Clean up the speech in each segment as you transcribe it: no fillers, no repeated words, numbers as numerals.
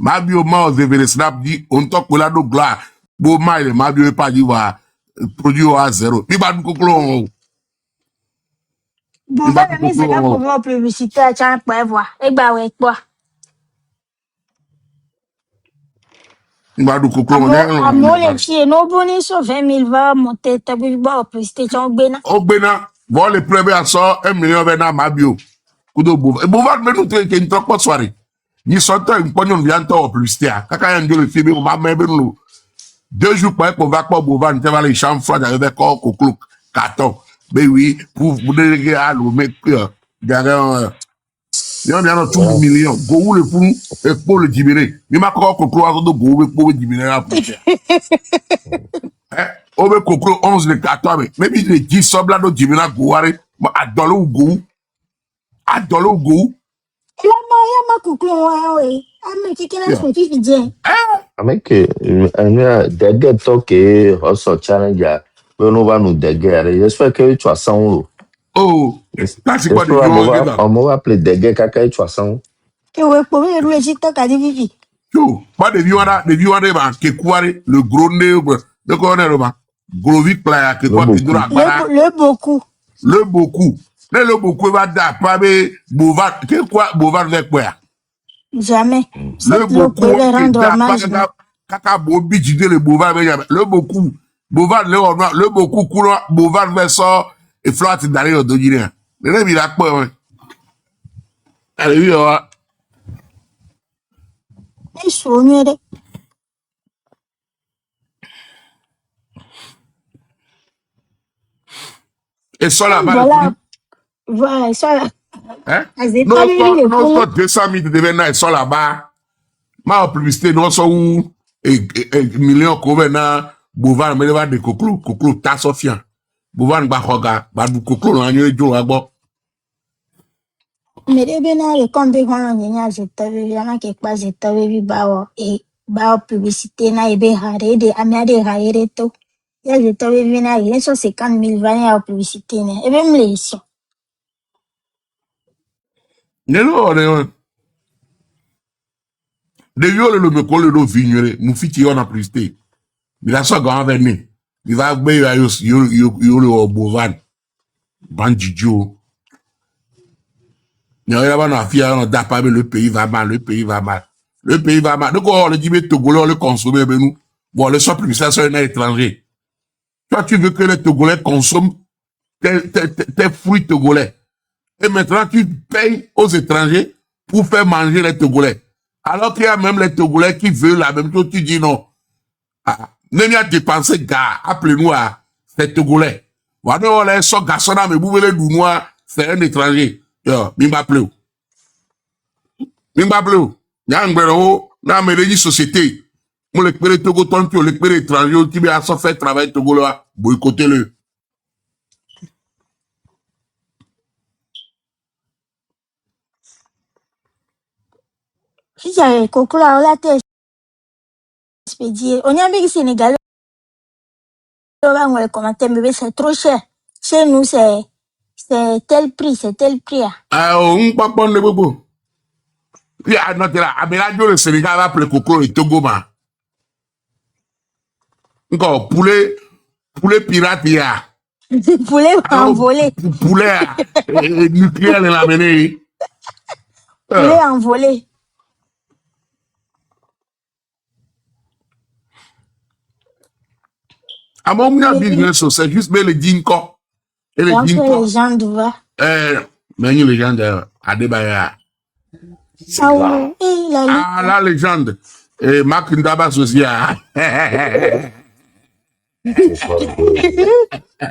Mabio ma ozevele snap di on top la do gla bo maile mabio e pa di wa produit à zéro. Mi ba du koklo. Mi ba Bouvard, du mais c'est là pour koklo. moi publicité à tiens pour voir. Et bah ouais quoi. Mi ba du koklo À moi les filles, nos bonnets sur 20 000 va monter. T'as vu bah publicité tiens bena. O gbena bo le premier à so 1 million be na mabio. Kudo bo. E bo va me nous te une trop soirée. Ni sonto une pognon vient to publicité. Kaka yan le film ma me be nous. 2 jours pour va pas bouvard, tu vas les chambres froides avec koklo carton. Mais oui, pour déléguer à l'eau, mais derrière il y a tout million. Go le fou et pour le diminuer. Il m'a encore koklo à de go pour le diminuer la plus. On veut koklo 11 le carton mais il les 10 sobla do diminuer go are à dollar ou go. À dollar ou go. La Maria m'a coucou ouais. Ah mais qui qu'elle a fait fifi bien. Ameke, dege toke also challenge ya. We no va nous dege. J'espère que tu as 100 €. Oh, là c'est quoi de J'espère vieux on va appeler dege kaka tu as 100 €. Que ouais pour le résultat qu'a dit fifi. Yo, pas de vieux bah, que quoi, le gros nez, de quoi on est là, gros vite, là, que quoi, qui doit Le beaucoup. le beaucoup. Le beaucoup va dar, pas de bouvard, que quoi, bouvard avec quoi? Jamais. Le beaucoup, le que rendre dar, pas hommage. kaka bobi, le bouvard, le beaucoup, bouvard, le beaucoup, courant, bouvard, verso, et flotte d'aller au doginer. Le rêve, il a quoi, allez, oui, Et soigner. et ça là-bas, Voilà. Voilà, ça. hein? Non, Non, 200 000 devenants, ils sont là-bas. Ma publicité, non, sont millions comme na bouvard, mais va de koklo, ta sofia. Bouvard, ba hoga, ba du koklo, on a eu du abo. Mais les bénins, les comptes de grand ingénieur, je t'avais vu, il y en a quelque part, je t'avais vu, bah, et bah, publicité, na, et bien, haré, des amis, des raillés, tout. Là, je t'avais vu, na, il y a 150 000 vannes à publicité, et même les sons. Nelo, de yo le me colle do vignerer, mon fiti on a publicité. Il a ça grand venu. Il va be yo le bouvard. Bandidjo. Il y a un affaire, on n'a pas le pays va mal, le pays va mal. Le pays va mal. Donc, on le dit, mais Togolais, on le consomme, mais nous. Bon, le soit plus ça, c'est un étranger. Toi, tu veux que les Togolais consomment tes fruits togolais. Et maintenant, tu payes aux étrangers pour faire manger les Togolais. Alors qu'il y a même les Togolais qui veulent la même chose, tu dis non. Ah, même à dépenser, gars, appelez-nous à ces Togolais. Voilà, on les sort garçons, mais vous voulez du noir, c'est un étranger. Yo, mimba pleu. Mimba pleu. Nyangberou, na mereji société. Mon le péré Togo tonto, le péré étranger, qui va s'en faire travail Togo là, boycottez-le. Si j'avais coco là, on l'a tête expédié. On y a mis Sénégal, on va le commenter, mais c'est trop cher. Chez nous, c'est tel prix, c'est tel prix. Ah, on pas bon le bobo. Ya, non, là, Améladjo, le Sénégal va appeler Coco et Togo, ma. Encore, poulet pirate, ya. Poulet envolé. Poulet, nucléaire, il a mené. Poulet envolé. À mon business, c'est juste, mais le dinko. Et le dinko. Les gens doivent. Mais une légende, Adébaya. Ah, la légende. Et Marc Ndabas aussi.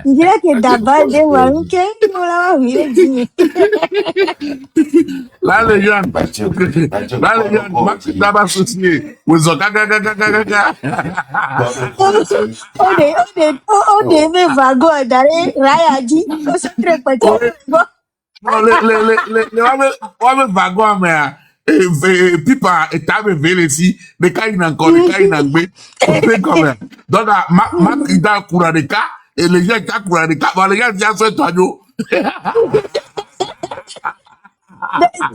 Il dirait que d'abord, des Warouke, on l'a vu, la légende. La légende. Marc Ndabas aussi. On devait wagon d'aller, Raya dit, on se très non, les wagons, mais pipa et table vélé ici, les cas il encore, les cas il n'a pas comme ça. Donc, ma ida coura de cas, et les gens qui courent de cas, les gens qui sont toi,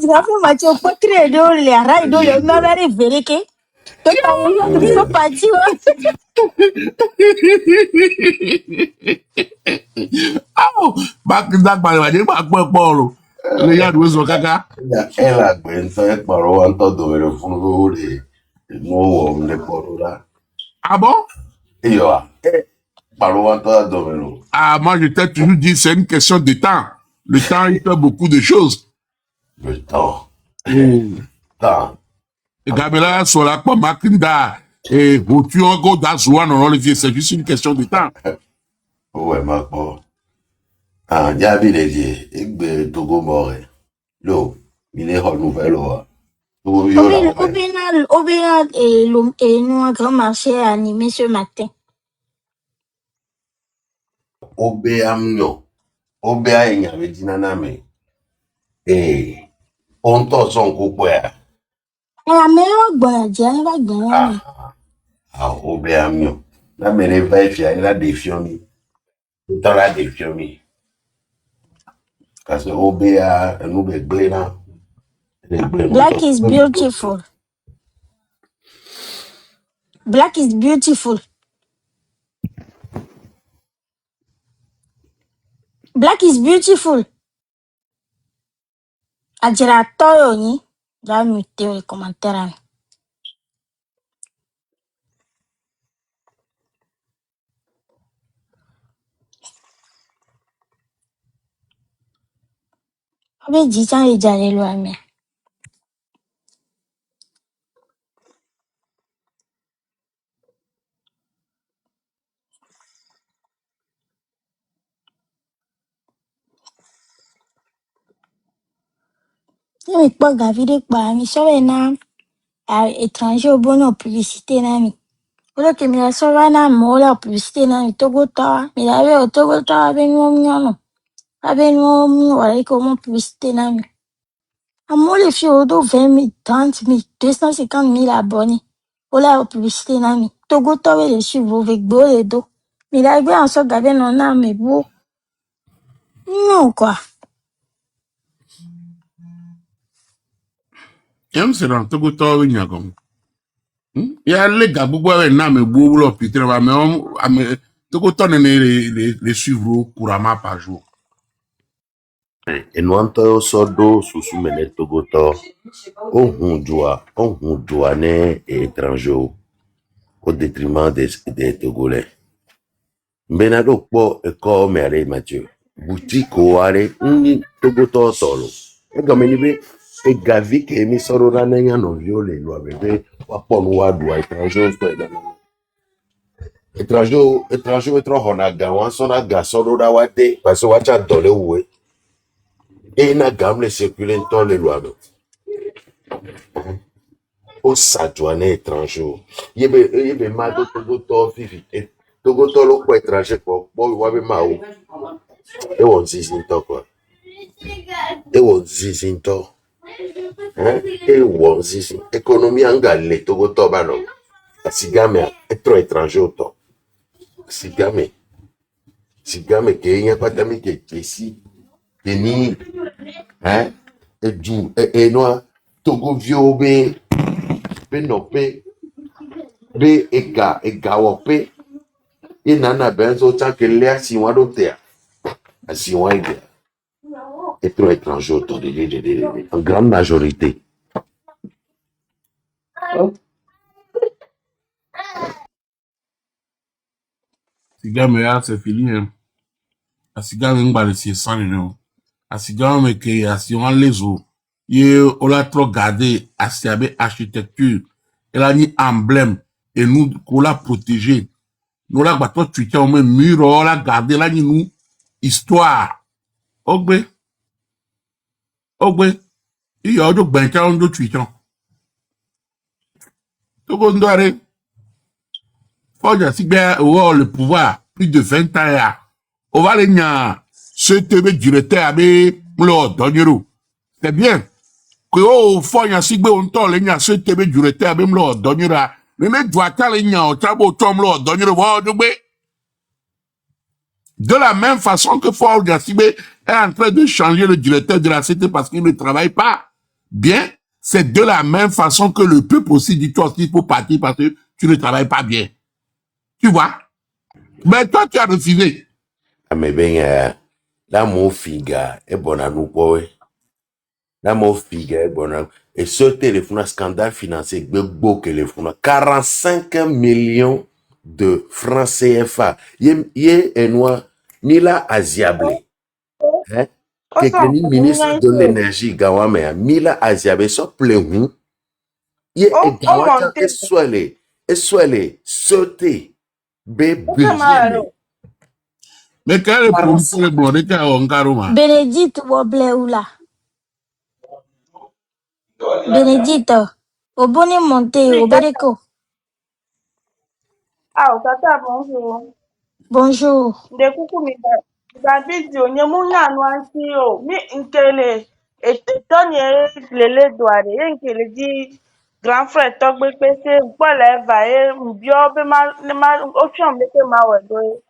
Grafu macho potre do le ara do le na very very ke. To ta yo so pachi wa. Oh, back in that by the back Paul. Le yard was kaka. Elle a bien fait par un temps de le fond de nous on ne peut pas. Ah bon? Et yo, par un temps de le. Ah, moi, je t'ai toujours dit, c'est une question de temps. Le temps, il fait beaucoup de choses. Le temps. Oh. Temps. Et Gabriela, sur la pomme, Makinda, et vous-tu encore d'Azouan, non, le vieux, c'est juste une question de temps. Ouais, ma pauvre. Ah, Diaby les vieux, et ben, Togo mort. Lo, il est en nouvelle, là. Togo yo la, ouais. Obina et nous un grand marché animé ce matin. Obe amnyo. Obe a enyame dinaname. Eh, on t'en son couper. La meilleure bonne diane va gagner. Ah, obe amnyo. La mère va faire la défiance. Dans la défiance. Parce que obe a, nous be gléna. Black is beautiful. Black is beautiful. Black is beautiful. Ajira toyo ni. Da muter les commentaires. Abe jijan le jare lo ame. Si mi po gavide pa mi so na étranger au bon publicité na mi. Ola ke mi la so na mo la publicité na mi Togo ta. Mi la ve o Togo ta abe no no. Abe no mi wala ko mo publicité na mi. Amo le fi odo 20 000, 30 000, 250 000 abonnés. Ola o publicité na mi. Togo ta we le suivre avec beau les dos. Mi la ve en so gabe no na me beau. Non quoi. Et c'est dans tout le temps, il y a comme. Il y a les gars, beaucoup de gens, mais beaucoup de putain, mais tout le temps, les suivre couramment par jour. Et nous entendons ça d'eau sous mene Togoto. On joue né étranger au détriment des Togolais. Benado po eko mere Mathieu. Boutique o are Togoto solo. E gameni be e gavi ke mi soro na nenya no viole lo bebe wa ponu wa do étranger so e étranger etro hona ga wan so na ga soro da wa de parce wa cha dole we e na gamle circuler to le lo abe o sa joane étranger yebe ma do Togoto vivi Togoto lo ko étranger ko bo wa be ma o e won zizinto ko e won zizinto e won zizin économie angale Togoto ba no asigame etro étranger auto sigame ke yen patami ke kesi ni e du e no Togo vio be no pe be ega wo pe e nana benzo chankele asi wa do te asi wa ide etro étranger auto en grande majorité. Si gars, mais là, c'est fini, hein. Si gars, on va laisser ça, non. Si gars, mais que, si on les eaux, on a trop gardé, si avec architecture, elle a mis emblème, et nous, qu'on l'a protégé. Nous, là, bah, toi, tu tiens au même mur, on l'a gardé, là, nous, histoire. Ogbe. Il y a d'autres bêta, on doit tuer. Donc, on doit aller. Faut dire, si bien, le pouvoir, plus de 20 ans, là, on va aller, ce TV directeur, avec, le c'est bien. Que, faut, si bien, on t'en, ce TV directeur, avec, le donnera. Mais, doit t'aller, au tabo, tom, le donnera, voir, De la même façon que Ford Gassibé est en train de changer le directeur de la CT parce qu'il ne travaille pas bien, c'est de la même façon que le peuple aussi dit toi aussi il faut partir parce que tu ne travailles pas bien. Tu vois? Mais toi, tu as refusé. Ah, mais ben, là, mon figa est bon à nous, quoi, ouais. Là, mon figa est bon à nous. Et ce téléphone, un scandale financier, beau téléphone, 45 millions de francs CFA. Il y a un Mila Aziable, hein, qui est ministre de l'énergie, Gawame, Mila Aziable, ça plaît, il y a Gawata, et soile, sauté, bébé, Mais quel est le problème pour le blanc de Kaongaroma? Benedict Wobleula. Benedict. Oboni monte, Oui, Obereko. tata, bonjour. Bonjour. De kuku mi ba video nye mu nya no anti o mi nkele etoni lele doare ye nkele di grand frère togbe pese gbole eva e mbio be ma ofion be ke ma wedo.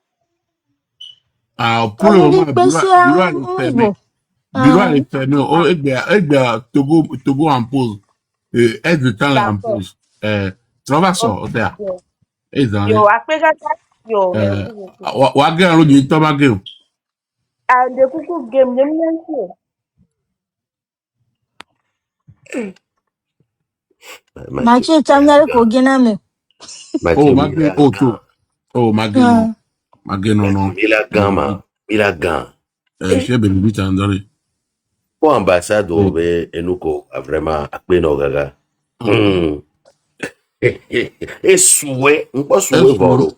Ah, pour le moment, Oboni le pesi bureau est fermé. mbo. Le bureau est fermé. Oh, Togo en pause. Aide de temps en D'accord. pause. Travail ça, au terre. Et dans les. Yo apegata yo merci beaucoup. Wagé en l'eau du tomagé. Ah de kuku game nye mnensi. Machi chamnyare ko giname. Oh, magé, oh, tout. Oh, magé, non. Magé, non, non. Mila Gan. Chez Bénédicte Andoré. Pour ambassade, Enuko a vraiment appelé nos gaga. Et souhait, on peut souhait volo.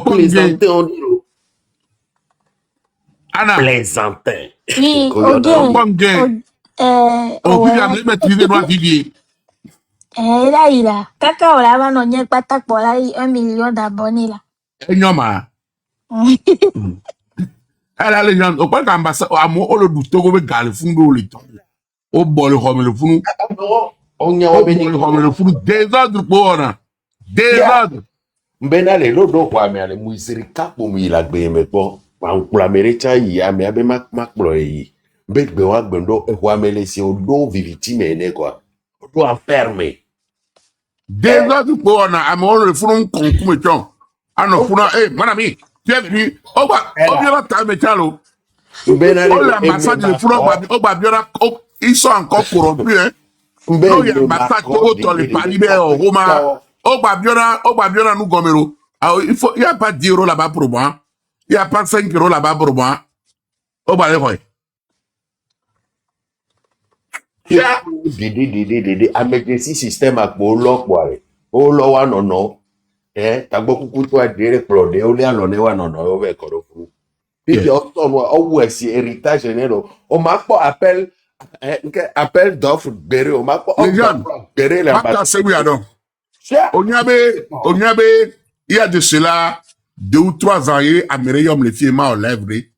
Plaisantin, on dit. Anna. Plaisantin. Oui, Ogen. Oh, puis jamais maîtriser droit Didier. Là, il a. Kaka, on l'a non n'y pas ta pour là, 1 million d'abonnés là. Et non, ma. Elle a les gens, au point qu'ambassade, à moi, on le doute, on va garder le fond de l'état. Au bol, le fond. On y a le fond. Désordre pour on. Désordre. Mbenale lodo kwa me ale muisiri kapo mi la gbe me po pa nkula mere cha yi ame abe makplo yi mbe gbe wa gbendo e kwa me le si o do viviti me ne kwa o do enferme Désordre pour on. À moi, le fond, comme ton. Ah non, fond, mon ami, tu es venu. Oh, bah, oh, bien, t'as mis chalo. Mbenale Oh, l'ambassade, le fond, oh, bah, bien, ils sont encore corrompus, hein. Non, il y a l'ambassade, Togo, dans les Palibé, au Roma. Oh, Babiona, nous gomero. Alors, il n'y a pas 10 euros là-bas pour moi. Il n'y a pas 5 euros là-bas pour moi. Oh, bah, les Dede avec si système a ko lo kwa re o lo wa no tagbo kuku to adere plode o le alo ne wa no o ve ko do fu bibi o to no o wu esi héritage ne lo o ma po appel appel d'offre bere o ma po bere la pas c'est oui alors. On y avait, il y a de cela 2 ou 3 ans, Amérium les filles m'a enlevé.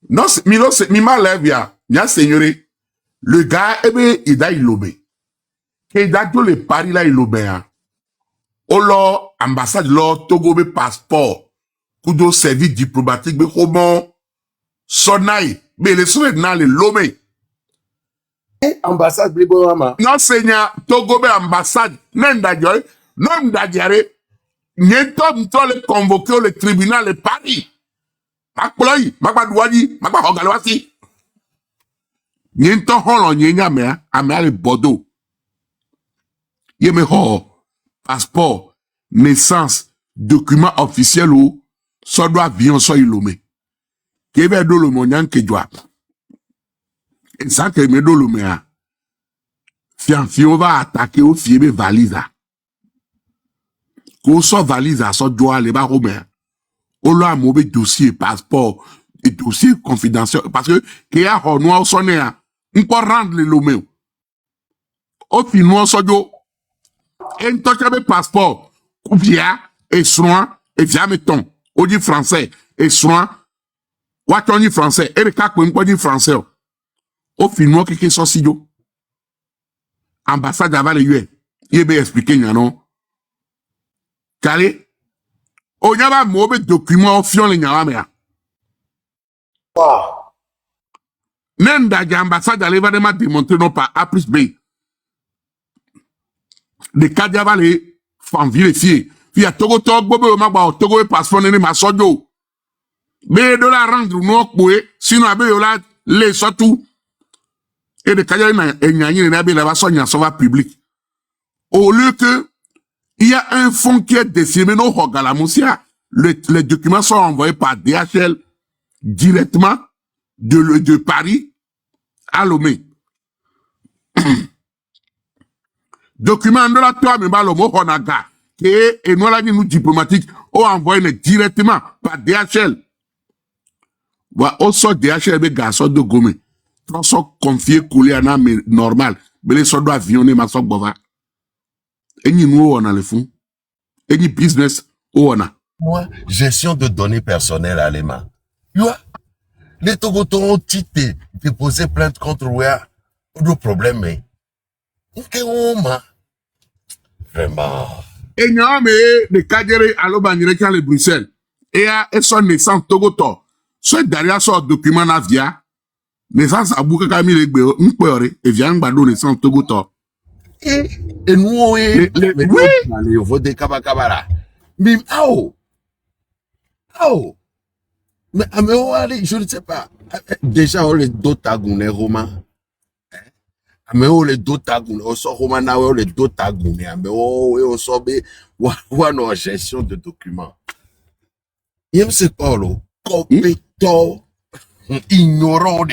Non, mi m'a enlevé, ya seigneurie. Le gars, il a ilobé. Il a tout le paris là, ilobé, hein. Oh là, ambassade là, Togo, be passeport. Kudo service diplomatique, be comment, sonai, mais les souhaits dans les lomé. ambassade blibo mama Non, seigneur, Togo, be ambassade, n'endadjore, non d'adjare, n'entom, le convoqué le tribunal de Paris. Makploy, makpadouadi, makpahogalwasi. N'entom, holo, n'enyame, ame le Bordeaux. Yeme ho, passeport, naissance, document officiel ou, soit doit avion, soit ilomé. Kebe do le monyan ke doit. Et ça que me do le mea. Fion va attaquer au fiebe valisa. Ko so valisa, so doit le ba robert. O lo a mauvais dossier, passeport, et dossier confidentiel. Parce que, qu'il y a un noir sonné, on peut rendre le lomé. Au final, so do, intouchable passeport, ou via, et soin, et via mettons, on dit français, et soin, ou on dit français, et le cas qu'on dit français. Au final, quelque chose si do. Ambassade avant le UN. Il va expliquer, non? Car, on y a un mauvais document au fion, les nyamamea. Wow. Nenda ambassade allait vraiment démontrer non par A plus B. De Kadia va les fan vérifier. Puis à Togo Togo, Togo passeport n'est ma sojo. Mais de la rendre non coué, sinon avec la les surtout. Et de Kadia et Nyani n'a bien la soigner en public. Au lieu que il y a un fonds qui est destiné non Hogalamoussia, les documents sont envoyés par DHL directement de Paris à Lomé. Document de la toi, mais le mot Honaga, et nous la nous diplomatique, ont envoyé directement par DHL. Wa au sort DHL, mais garçon de Gomé. Trois sont confiés, coulés à un normal. Mais les soldats avionnés, ma soeur Bova. Et nous, on a le fond. Et ni business, on a. Moi, gestion de données personnelles à l'EMA. Tu vois, les Togotons ont déposé plainte contre Wea. Pas de problème, mais. Vraiment. Et nous, mais, de Kadjere, à l'Obanireka, le Bruxelles. Et à son naissance Togoto. Soit derrière son document navia. Naissance à Bouka Camille Mkwere. Et vient Mbado naissance Togoto. Et nous, Oui! allez, au vote de Kabakabara. Mais, mais, allez, je ne sais pas. Déjà, on les dotagoune, Roma. Mais on les dotagoune, on sort Roma, on les dotagoune, mais on sort, ou en gestion de documents. Il me sait pas, là, compétent, ignorant,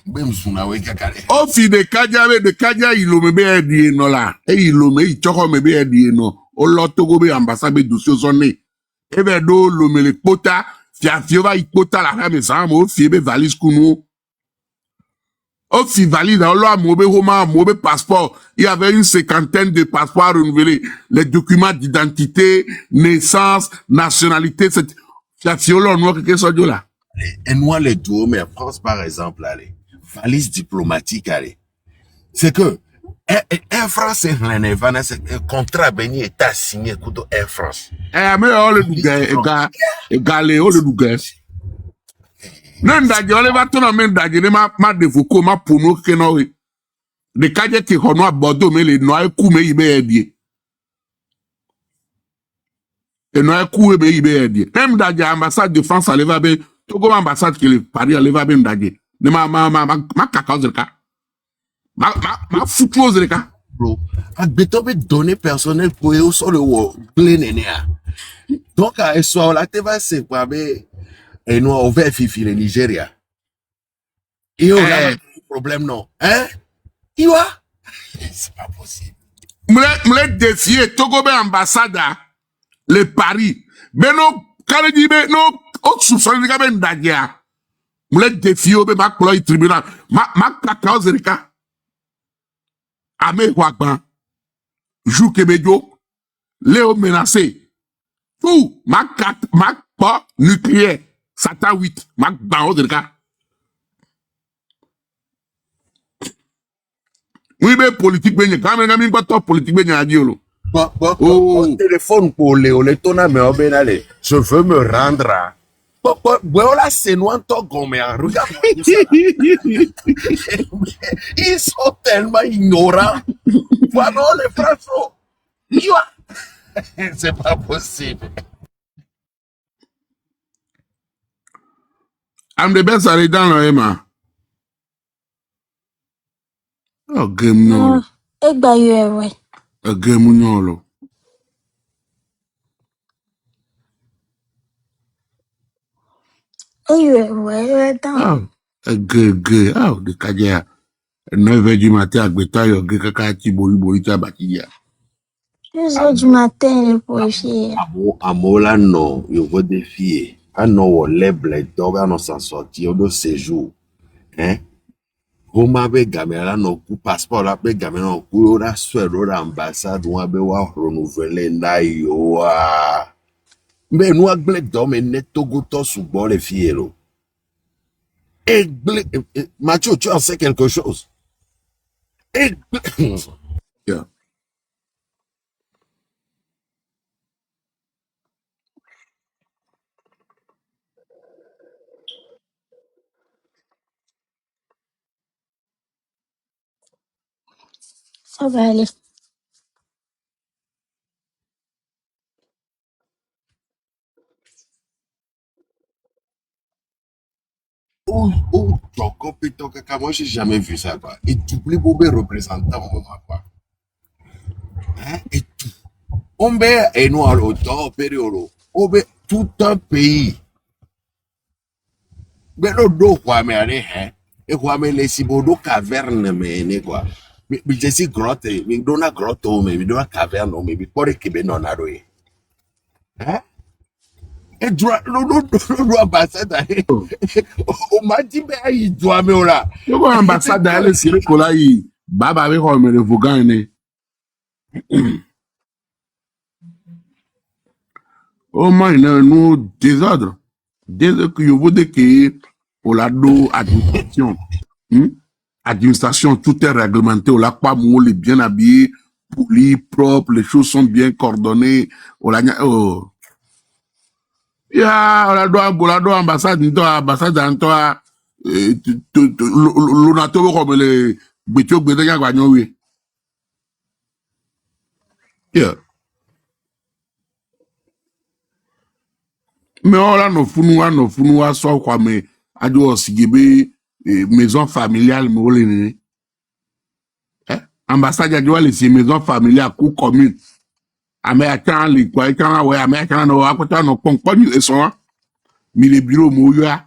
même Zunawe Kakare. O fi de Kaja ilome be edie no la. E ilome I choko me be edie no. O lo togo be ambassade be dosio sonne. Ebe do lome le pota. Fia fiova I pota la fame sam. O fi be valise kuno. O fi valise o lo amobe homa amobe passeport. Il y avait une cinquantaine de passeports renouvelés. Les documents d'identité, naissance, nationalité. Fia fiolo no keke sojo la. Et nous, les deux, mais France, par exemple, allez, valise diplomatique, allez. C'est que, Air France, un contrat béni est signé contre Air France. Mais on le douga, égalé, on le douga. Non, d'ailleurs, on va tourner même d'ailleurs, ma dévouco, ma pono, que non, de kaje qui hono à Bordeaux, mais les noirs coups, mais il est aidé. Les noirs coups, mais il est aidé. Même d'ailleurs, ambassade de France, elle va bien, Togo ambassade qui est Paris, elle va bien d'ailleurs. Mais ma cacao de cas. Ma foutuose de cas. Bro, admettons mes données personnelles pour eux sur le wall, plein néné. Donc, à ce soir, là, tu vas se quoi, mais, et nous, on va fifi le Nigeria. Et on a un problème, non? Hein? Tu vois? C'est pas possible. M'le défier Togo be ambassade, le Paris. Mais non, quand il dit, mais non, on soupçonne les gars, ben d'ailleurs. M'le défier, be ma cloy tribunal. Ma cacao de cas. Ame Ouagban, Jou Kebejo, Léo menacé. Tout, ma pas nucléaire, Sata 8, ma bao de cas. Oui, mais politique, mais quand même, pas top politique, mais a dit, Bon, téléphone pour le tona, mais on va aller. Je veux me rendre à. Voilà, c'est nous en Togo, mais regarde. Ils sont tellement ignorants. Voilà, les Français. C'est pas possible. I'm the best at it down, Emma. Oh, game no. Egba you A game no. you down. Oh, a good. Oh, the Kaja. 9h du matin, à Gbetayo, Gekaka, Tibori, Borita, Bakia. 2 heures du matin, pour fier. Amola, non, il faut défier. Ah non, les bleds, on va s'en sortir de séjour. Hein? Roma be gamela no ku passeport la be gamela no ku ora swero la ambassade wa be wa renouveler na yo wa. Mais nous agble dom ne Togo to subo les fiero. Mathieu, tu en sais quelque chose? Yeah. Ça va aller. Oh, ton caca, moi j'ai jamais vu ça, quoi. Et tout les bobés représentants, quoi. Hein? Et tout. On et nous, alors, dans période, on tout un pays. Mais non, non, quoi, mais allez, hein. Et quoi, mais les cibodos cavernes, mais, quoi. Mais je suis grotte, mais donna grotto, mais donna caverne, mais pour les Québec, non, à hein? Et droit, non, ambassade, on m'a dit, mais il doit, mais là. Yo ko ambassade ale sire kola yi baba be ko me le vogan ne. O man nous désordre. Désordre que yo vode que au la do administration. Hmm? Administration, tout est réglementé, on l'a pas moule bien habillé, poli, propre, les choses sont bien coordonnées, on l'a oh. Ya, on la do ambassade, ambassade en toi, l'onato comme le bétio bédé ya gagnon oui. Yeah. Mais on a nos funua, so quoi, mais, adio osigebe, maison familiale, mais on les ambassade, adio les maison familiale, cour commune. Américain, les quoi, ouais, américain, no, à côté, no, pon, ils sont, mais les bureaux, mouya,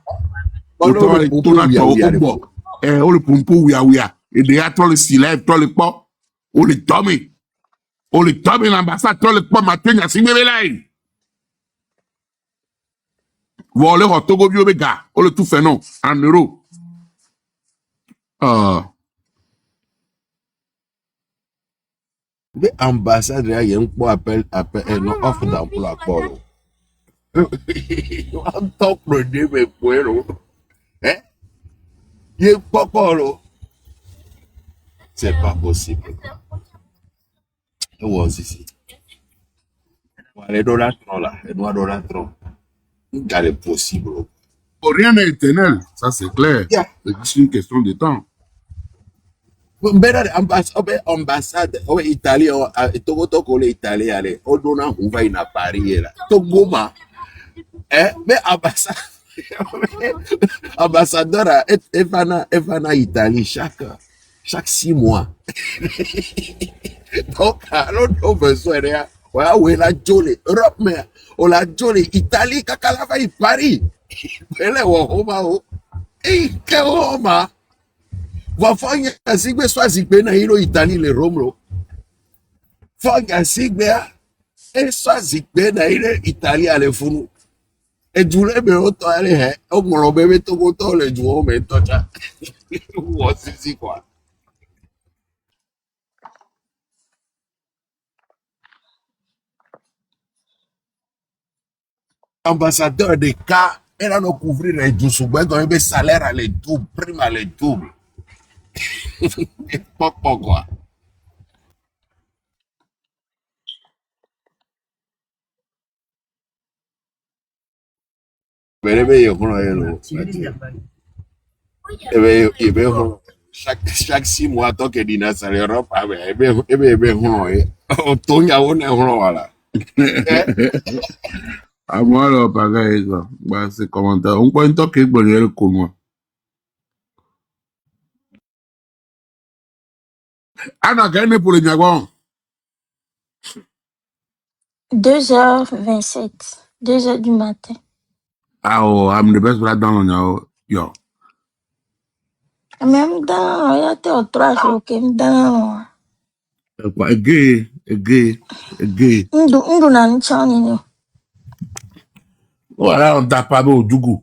autant les tournages, au bord, on le pompo, ouya, et déjà, toi, le silève, toi, le port, on les tombe, l'ambassade, toi, le port, matin, y'a si bébé là, on le retogo, bio, béga, on le tout fait, non, en euros. Mais ambassade, il y a un peu appel, non, offre d'emploi à Polo. On top le nez, mais poèro. Hein? Il est pas Polo. C'est pas possible. Où est-ce ici? Les dollars là, les dollars trop. C'est possible. Rien n'est éternel, ça c'est clair. Yeah. C'est une question de temps. Mbera ambassade, Italie, Togo Togo le Italie, allez, on donne un va in Paris là. Togo ma, mais ambassade, ambassadeur, Evana Italie chaque 6 mois. Donc, alors, on besoin de rien. Ouais, la jolie, Europe, mais, on la jolie, Italie, Kakalava, Paris. Elle est au Roma, et que Roma. Wafanya sigbe swa sigbe na hilo Italie le Romlo. Fanya sigbe e swa sigbe na ile Italie ale funu. E jule be o to ale he, o moro bebe to go to le juo me to cha. Wo sisi quoi. Ambassadeur de cas, elle a couvrir les douze, ben quand le salaire à les double, prime à les double. Pas quoi. Bebe yo kono yelo. Chaque 6 mois, tant que dîner, ça les Europe, Otonya, on est voilà. À moi, là, pareil, ça. Bah, c'est commentaire. On peut pas qu'il y ait le comment. Ah, non, gagné pour le Niagon. 2h27. 2h du matin. Ah, oh, I'm the best brother dans le Niagon. Yo. Même dans, il y a 3 jours que dans. Quoi, gay. Ndu na nchani ni. Voilà, on t'a pas au Dougou.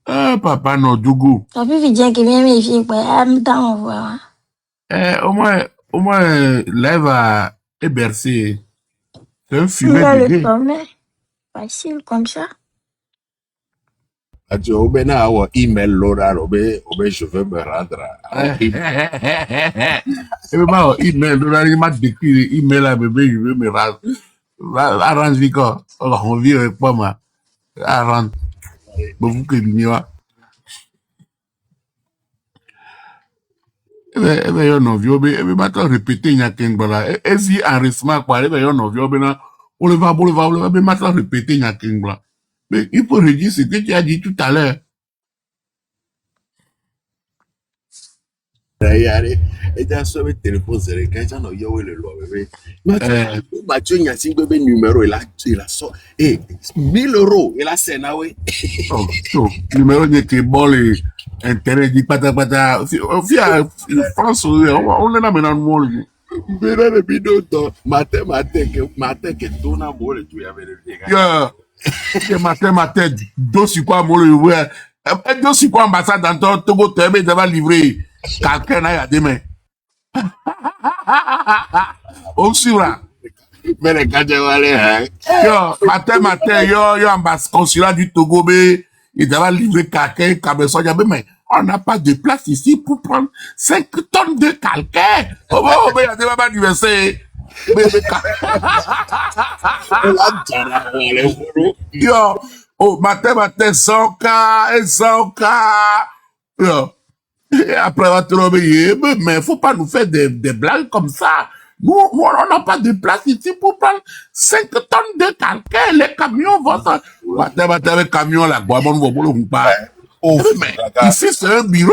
Ah, papa, non, Dougou. Tapi vijana qui vient me faire quoi, am dans voir. Au moins, lève à Ebercé. C'est un Il fumet a de le gay. sommet. Facile comme ça. Tu as na awa email l'oral, je veux me rendre. Et bah, email, il m'a décrit email à bébé, je veux me rendre. Arrange Vico. On vit avec moi, ma. Arrange. Bon, vous que l'union. yo novio be maintenant répéter nya kengbala et si enregistrement quoi yo novio be na on le va be maintenant répéter nya kengbala mais il faut redire ce que tu as dit tout à l'heure. Yare, et t'as sauvé téléphone zéro, quand t'en as eu le loi, bébé. Mathieu Nyassin, bébé, numéro, il a so, 1000 euros, il a sénat, oui. Oh, numéro de que bon les intérêt dit pata France on est là maintenant moi Mais là, le bidon, matin, que tout n'a pas le tout, il y avait le yeah matin dossier quoi moi le ouais dossier quoi ambassade dans Togo Tébé devant livrer quelqu'un là demain on suit là mais les gars, hein. yo ambassade consulat du Togo bé il devait livrer quelqu'un Cabesson mais on n'a pas de place ici pour prendre 5 tonnes de calcaire. Oh, mais il y a des mamans d'université. Yo, oh, matin, 100 cas. Yo. Et après, on va te l'obéir. Mais il ne faut pas nous faire des blagues comme ça. Nous, on n'a pas de place ici pour prendre 5 tonnes de calcaire. Les camions vont ça. Matin, avec camion, là, on ne va pas. Oh, mais ici, c'est un bureau.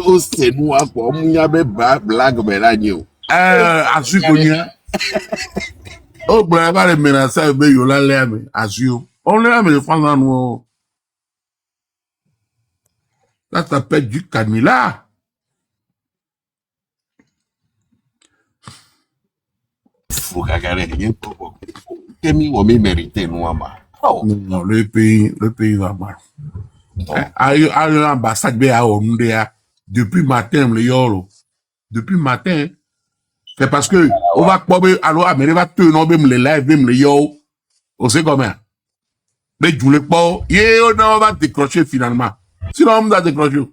Oh, c'est nous, quoi. On y a des blagues, mais là, nous. Asu Konya. Oh, ben, va les menacer, mais il y a l'air, mais Asu. On est là, mais les Français, nous. Ça s'appelle du canila. Faut regarder rien pour Kemi, on mérité, nous, ama. Non, le pays va mal. Ayo ambassade be a onde depuis matin le yolo. Depuis matin. C'est parce que on va pas alors Amérique va te non même les live même les yo. On sait comment. Mais tu le pas, on va décrocher finalement. Sinon on va décrocher.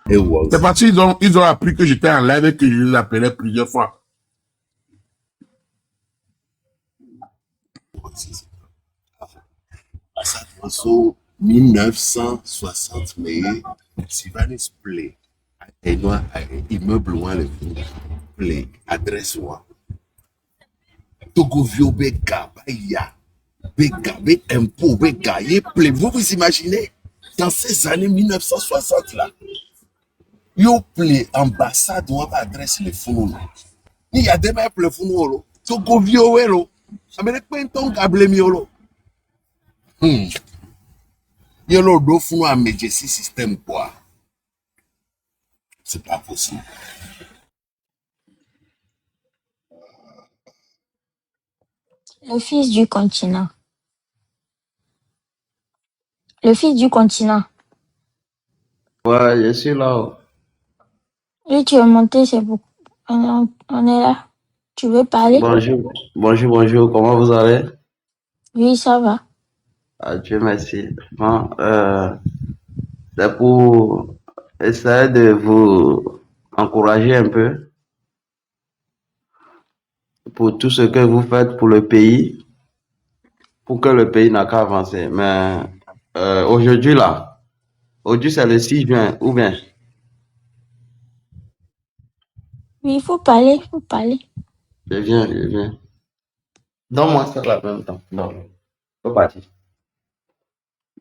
C'est parce qu'ils ont appris que j'étais en live et que je les appelais plusieurs fois. Ça doit 1960, mais Sylvanus Play, et moi, immeuble loin le Play, adresse moi. Togovio Bega, Baya, Bega, impôt, Bega, Play. Vous vous imaginez, dans ces années 1960 là, yo Play, ambassade, on va adresser les fonds. Il y a des mêmes le fonds, Togovio Welo, Amérique, pas un ton câble miolo. Yo lo do funu a emergency system quoi. C'est pas possible. Le fils du continent. Le fils du continent. Ouais, je suis là. Oui, tu es monté, c'est beaucoup. On est là. Tu veux parler? Bonjour. Comment vous allez? Oui, ça va. Ah, Dieu merci. Bon, c'est pour essayer de vous encourager un peu pour tout ce que vous faites pour le pays, pour que le pays n'a qu'à avancer. Mais aujourd'hui c'est le 6 juin, ou bien? Oui, il faut parler. Je viens. Donne-moi ça là en même temps. Non, faut partir.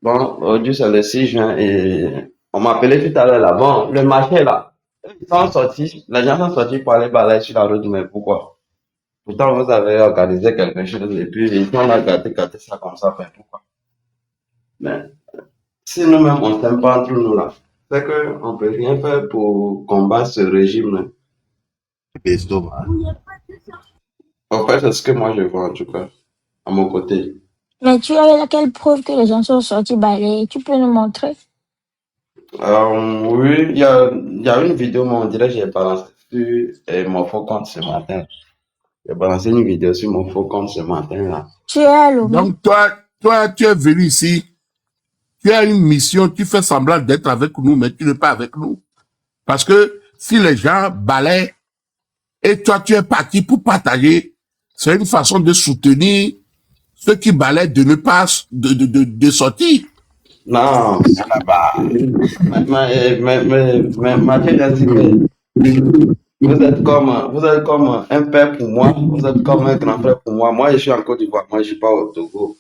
Bon, aujourd'hui c'est le 6 juin et on m'a appelé tout à l'heure là. Bon, le marché là, ils sont sortis, les gens sont sortis pour aller balayer sur la route, mais pourquoi? Pourtant vous avez organisé quelque chose et puis ils ont gâté ça comme ça, mais pourquoi? Mais si nous-mêmes on s'aime pas entre nous là, c'est qu'on peut rien faire pour combattre ce régime. En fait, c'est ce que moi je vois en tout cas, à mon côté. Mais tu avais laquelle preuve que les gens sont sortis balayer? Tu peux nous montrer? Oui, il y a une vidéo, mais on dirait que j'ai balancé sur mon faux compte ce matin. J'ai balancé une vidéo sur mon faux compte ce matin là. Tu es à Lomé. Donc toi tu es venu ici. Tu as une mission, tu fais semblant d'être avec nous, mais tu n'es pas avec nous. Parce que si les gens balaient et toi tu es parti pour partager, c'est une façon de soutenir ceux qui balaient de ne pas de sortir. Non, Là-bas. Mathieu a dit que vous êtes comme un père pour moi, vous êtes comme un grand frère pour moi. Moi, je suis en Côte d'Ivoire, moi, je suis pas au Togo.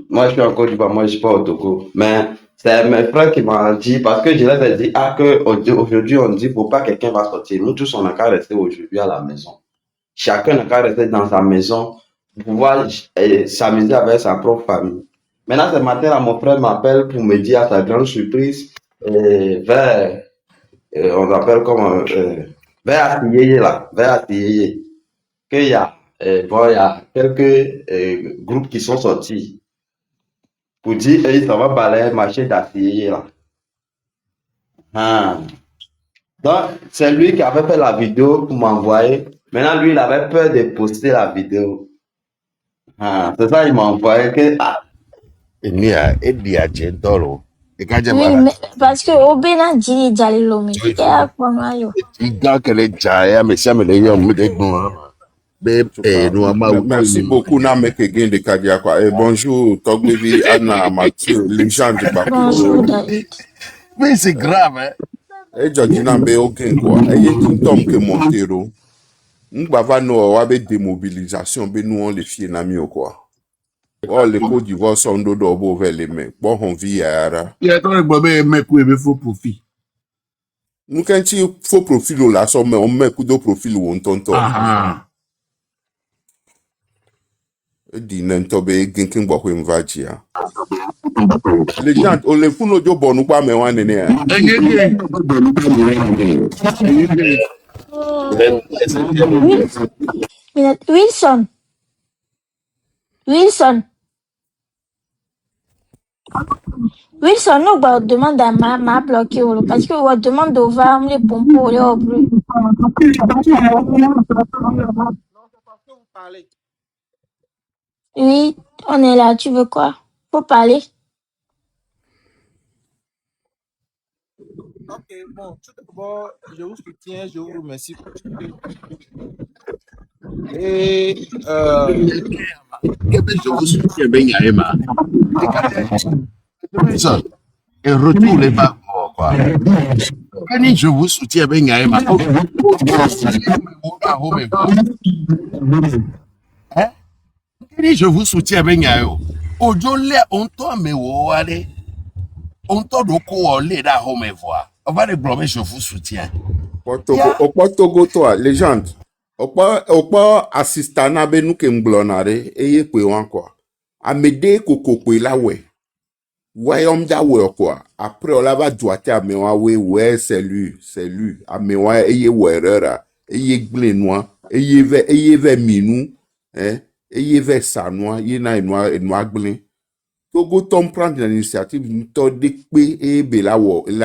Moi, je suis en Côte d'Ivoire, moi, je suis pas au Togo. Mais c'est mes frères qui m'ont dit, parce que je leur ai dit, ah, que aujourd'hui, on dit, faut pas quelqu'un va sortir. Nous tous, on n'a qu'à rester aujourd'hui à la maison. Chacun n'a qu'à rester dans sa maison pour pouvoir s'amuser avec sa propre famille. Maintenant, ce matin, là, mon frère m'appelle pour me dire, à sa grande surprise, vers, on appelle comment, vers Atiyeye, là, vers Atiyeye, qu'il y a, bon, il y a quelques groupes qui sont sortis pour dire, ça va balayer le marché d'Atiyeye, là. Ah. Donc, c'est lui qui avait fait la vidéo pour m'envoyer. Maintenant, lui, il avait peur de poster la vidéo. Ah, c'est ça, il m'a envoyé que, ah, Et dia gentolo. Et quand j'ai Oui, mal, mais parce que au Bénin, Djili Djalilomi. tu Et à quoi, Mario? gars que les jaya, mais ça me les yom, me des gons. Tuka. Nous, Merci beaucoup, Namek again de Kadiakwa. Et bonjour, Togbevi, Anna, Mathieu, les gens de Bonjour, Bakou. David. mais c'est grave, hein. Et Georgina Mbe Ogen, quoi. Et Yentin Tom que Montero. N'gbava no wabe démobilisation, be nous on les fiers nami quoi. Oh, les Côte d'Ivoire sont dodo bo vers les mecs. Bon, on vit yara. Il y a quand même un mec où il faut profit. Nous, quand il faut profil ou la somme, on met coup de profil ou on tonto. Ah Et dit n'entobe, genkin bako mvajia. Les gens, on les fout no jo bon ou pas, mais on est né. ah. Oui, Wilson. Wilson. Wilson, nous, bah, on demande à ma bloqué, parce que on demande au VAR, les pompons, les bleu. Oui, on est là, tu veux quoi? Faut parler. Ok, bon, tout d'abord, je vous soutiens, je vous remercie pour ce que... Et Je vous soutiens, ben Yaema. Ça, et retour les vagues, quoi. Quand je vous soutiens, ben Yaema. Hein? Quand je vous soutiens, ben Yaema. Ojole, on t'en met où aller? On t'en doit aller là, home voir. On va les blâmer, je vous soutiens. Okpa Togo toi, légende. Okpa assistana be nou ke mblonare, eye kwe wan quoi. Amede koko kwe la we. Wayom da we quoi. Après on la va doiter à mewa we, ouais, c'est lui. A mewa eye werera, eye gle noa, eye ve minou, eye ve sa noa, ye na noa gle. Togo tom prendre l'initiative to dekpe e be la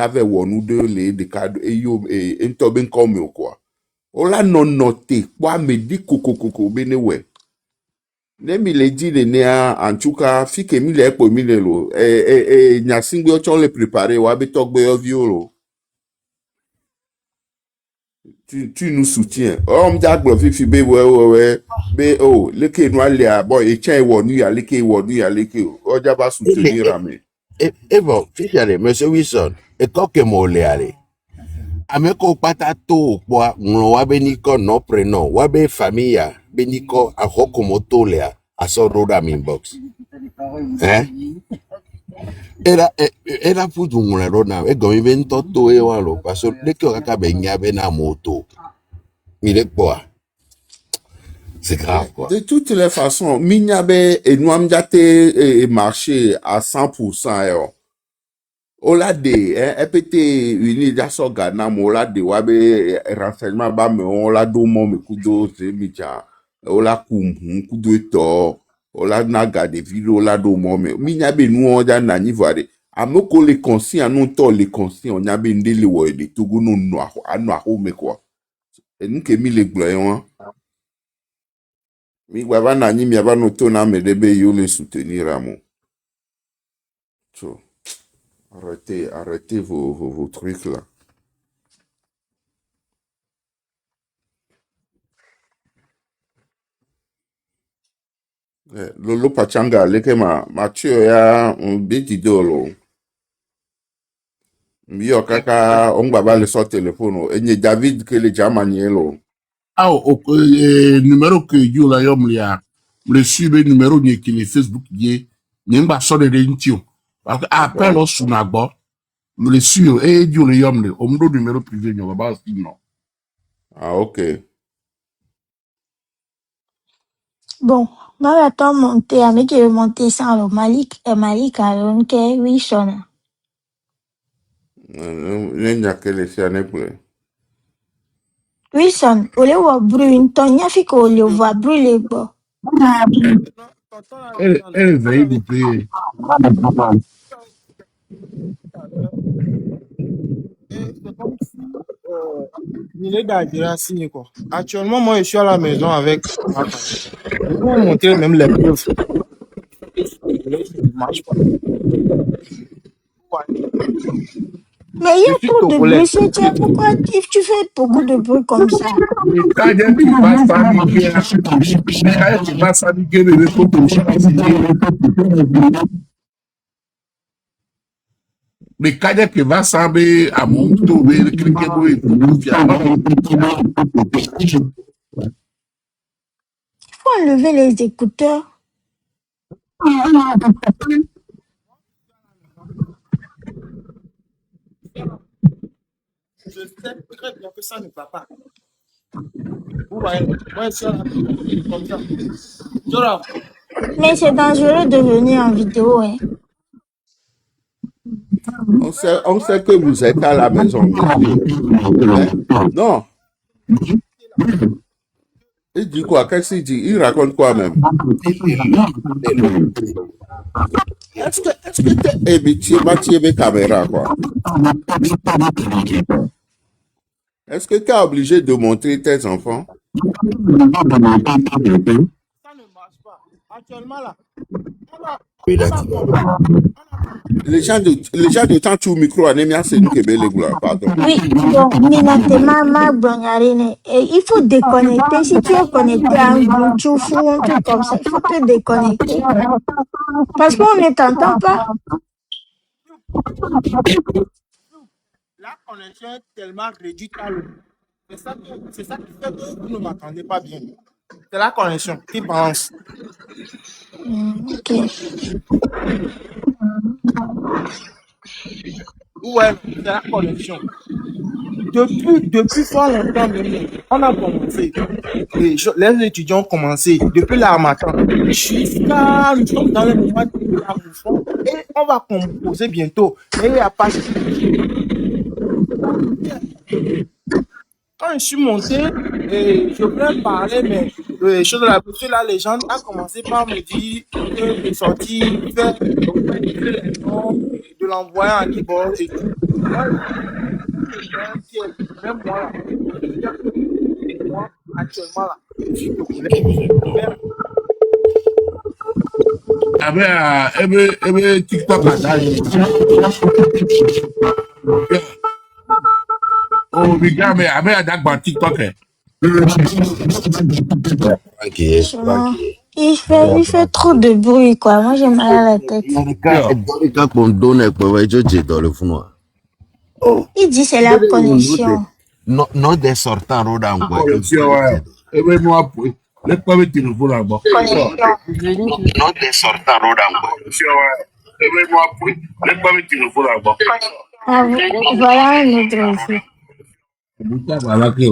ve wo nou de le de kado e yo e nto ben comme quoi. Ola non noté kwa me di koko bene we. Ne mi le di le ne en tout cas fi ke mi le po mi le lo nya singbe o chon le préparer wa be togbe yo violo. Tu nous soutiens. On da gbo fi be we be oh le ke no ale a boy e chen wo nu ya le ke o ja ba soutenir ame. Et bon, fíjate, monsieur Wilson, et quand que moi le aller. Ameko pata to kwa nglo wa beniko no preno wa be familia beniko a hokomoto le a so roda min box. Era futu ngula rona e go invento to e walo paso le que kaka benya be na moto. Mire quoi. C'est grave quoi. De toutes les façons, Minyabe et Nouamdiate et marché à 100%. Ola de, EPT uni daso gana mo ola de wabe renseignement ba me ola do mo me kudo se micha. Ola kudo eto. Ola naga de video ola do mo me. Minyabe nou oja na nivare. Amoko le conscient non to le conscient on yabe ndele wo de tugu no no anu aho me kwa. E nuke mi le glo mi guava na ni mi ava no to na me debe yo le soutenir à mon. So, arrêtez vos trucs là. Lolo pachanga leke ma chio ya biti dolo. Mio kaka ongbaba le so telefono. Enye David ke le jamanielo. Ah, numéro que you la yom lia, le suivre numéro ni qui le Facebook ye, n'imba so de rentio. Parce que appel au sunagbo, le suivre et you le yom le, omdo numéro privé ni baba non. Ah, ok. Bon, moi, j'attends monter, avec qui monter sans le Malik, Malik, alors, que Wilson. Nenya ke le si anepwe. Wilson, au lieu de brûler, ton y'a fait qu'on le voit brûler, bon. Non, tonton Alexandre, Elle on veille de avait payer. et c'est comme si il est d'Algérie signé quoi. Actuellement, moi, je suis à la maison avec ma femme. Je vais vous montrer même les preuves. Ça ne marche pas. Ouais. Mais il y Je a suis trop de bruit, togolais. c'est tiens, pourquoi tu fais beaucoup de bruit comme ça? Le cadre qui va s'habiller, le cadre qui va s'habiller, le photo, le cadre qui va s'habiller à mon tour, le cricket, Il faut enlever les écouteurs. Je sais très bien que ça ne va pas. Vous voyez, moi, je suis à la maison comme ça. Zora, Mais c'est dangereux de venir en vidéo, hein. On sait que vous êtes à la maison, monsieur. Mais, non. Il dit quoi? Qu'est-ce qu'il dit? Il raconte quoi même? Est-ce que t'es habitué, Mathieu, mes caméras, quoi? Est-ce que tu es obligé de montrer tes enfants? ça ne marche pas. Actuellement, là, Oui, on a d'accord. compris. Les gens de temps tout micro, anémia, c'est nous qui les gloire, pardon. Oui, bon, Minatema, ma Bonyarine. Et il faut déconnecter. Si tu es connecté à un Bluetooth ou un truc comme ça, il faut te déconnecter. Parce qu'on ne t'entend pas. La connexion est tellement réduite à l'eau. C'est ça qui fait que vous ne m'entendez pas bien. C'est la connexion qui balance. Ok. Ouais, c'est la connexion. Depuis fort longtemps même, on a commencé. Les étudiants ont commencé depuis l'armatan. Jusqu'à nous sommes dans le moment de la réforme et on va composer bientôt. Mais il n'y a pas. Quand je suis monté, je voulais parler, mais chose de la plus, la légende a commencé par me dire que de sortir, faire les noms, de l'envoyer en e-ball et tout. Moi, même moi, là, moi, actuellement, là, je suis togolais. Même TikTok à d'ailleurs. Oh, mais gars, mais avec un TikTok, Tranquille, Franchement, tranquille. il fait trop de bruit, quoi. Moi, j'ai mal à la tête. Dans les cas qu'on donne, je dans le fond. Oh, Il dit c'est la connexion. non, des sortants, rodant, quoi. connexion, ouais. Et bien, moi, les premiers téléphones là-bas. Non, des sortants, rodant, quoi. Connexion, ouais. Et bien, moi, les premiers téléphones là-bas. Ah, voilà un autre aussi. Voilà que.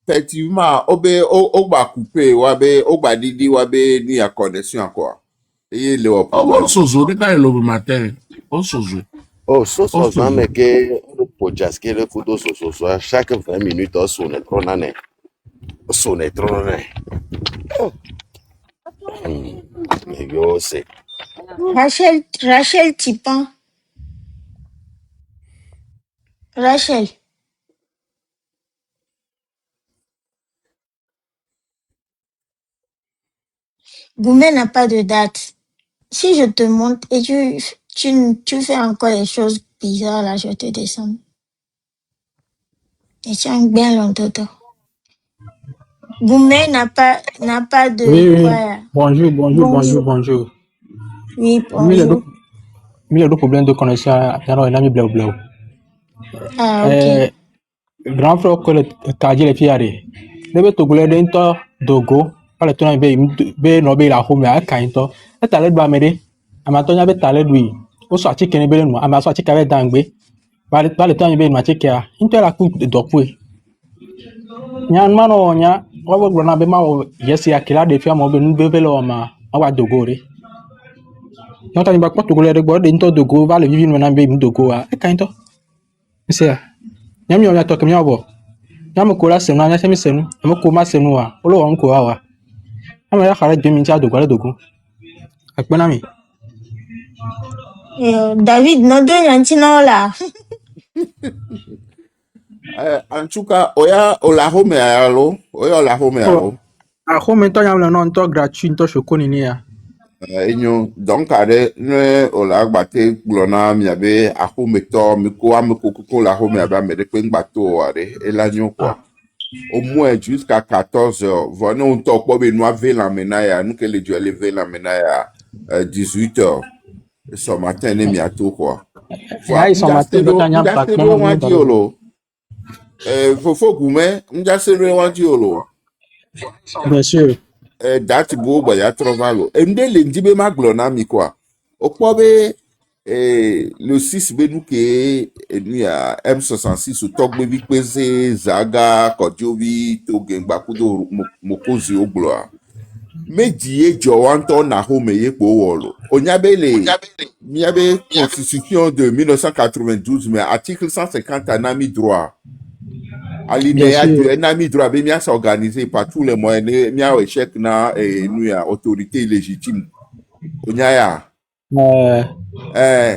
Effectivement, oba coupé, wabe, oba didi, wabe, ni a connexion, quoi. Et il est au Oh, problème. on sozo, dès qu'il est le matin, on sozo. Oh, so On ça, mais sozo. que le podcast, que le photo, chaque 20 minutes, on sonne trop, nané. On sonne trop, nané. Mais yo, c'est. Rachel Tipan. Rachel. Goumé n'a pas de date. Si je te montre et tu fais encore des choses bizarres, là, je vais te descendre. Et tiens bien longtemps. Goumé n'a pas de Oui, quoi oui. là. Bonjour, bonjour, bonjour, Bonjour. bonjour. Oui, Mais bonjour. il y a deux problèmes de connexion. Il y a un ami blau blau. Ah, ok. Grand frère que le cadre les filles. Ne be togolais d'into dogo. Pas le temps be no be la home à kainto. Et t'allais de bamede. Amatonya be t'allais lui. O so ati kene be no. Ama so ati kabe dangbe. Pas le temps be ma tikia. Into la coupe de dokwe. Nyan mano nya. Wawo grona be ma yesi akila de fia mo be nu be velo ma. Awa dogore. Non tani ba kwa togolais de bo d'into dogo. Va le vivre no na be mu dogo a. E kainto. C'est nyam yo nya to kem nyabo. Nyam ko la senu nya semi senu. Am ko ma senu wa. Olo wa ko wa. Am ya khara 2000 tia dogo la dogo. Akpena mi. David, non deux yantino là. En tout cas, oya olahome alo, oya olahome Oh, alo. a home to nyam le non to gratuit to shokoni ni ya. Enyo, donc ade ne olagbate glona miabe ahome to miko ameko kuko lahome aba me de pengbato ade elanyo quoi. Au moins jusqu'à 14 heures. Voilà, on t'a pas besoin de la menaya. Nous, que les dieux lever la menaya 18 heures. Ce matin, on est bientôt, quoi. Ya Voilà, ils sont matin do ta nyam tak m'jasero mama mi wan balo. diolo. Fofo gume, m'jasero wan diolo. Bien sûr. Dati bo ba ya trovalo. Mde le ndibe maglona mi, quoi. Au pobe, le 6 benu ke, nous ya M66, ou tok bebi kweze, zaga, kodjovi, togengba kudo mokozi ogloa. Me die Joanto na home ye po wolo. Onyabele, miabe constitution de 1992, mais article 150 a mis droit. Bien Alinéa sûr. 2, a mis droit, mais mia s'organiser par tous les moyens, mia échec na, nous ya autorité légitime. Onyaya,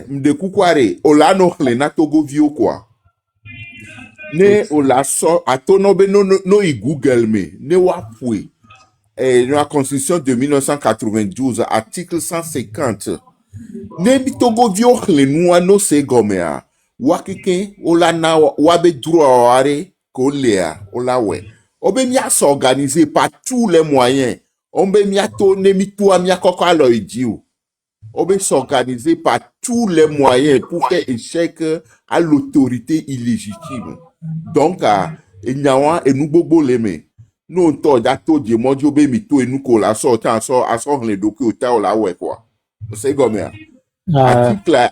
mde kukware, olano kle na togo vio kwa. Ne ola so, atono be no i Google me, ne wapwe. La Constitution de 1992, article 150. Nebi togo vio klenua no se gomea. Wakike, ola na wabe droit are, kolea, ola we. Obe mia s'organiser par tous les moyens. Obe mia to nemi to mia koko alo idiou. Obe s'organiser par tous les moyens pour faire échec à l'autorité illégitime. Donc, enyawa enugbogbò leme. No to da to je mojo be mi to enu ko la so tan so aso le doku o ta o la we quoi. C'est comme ça.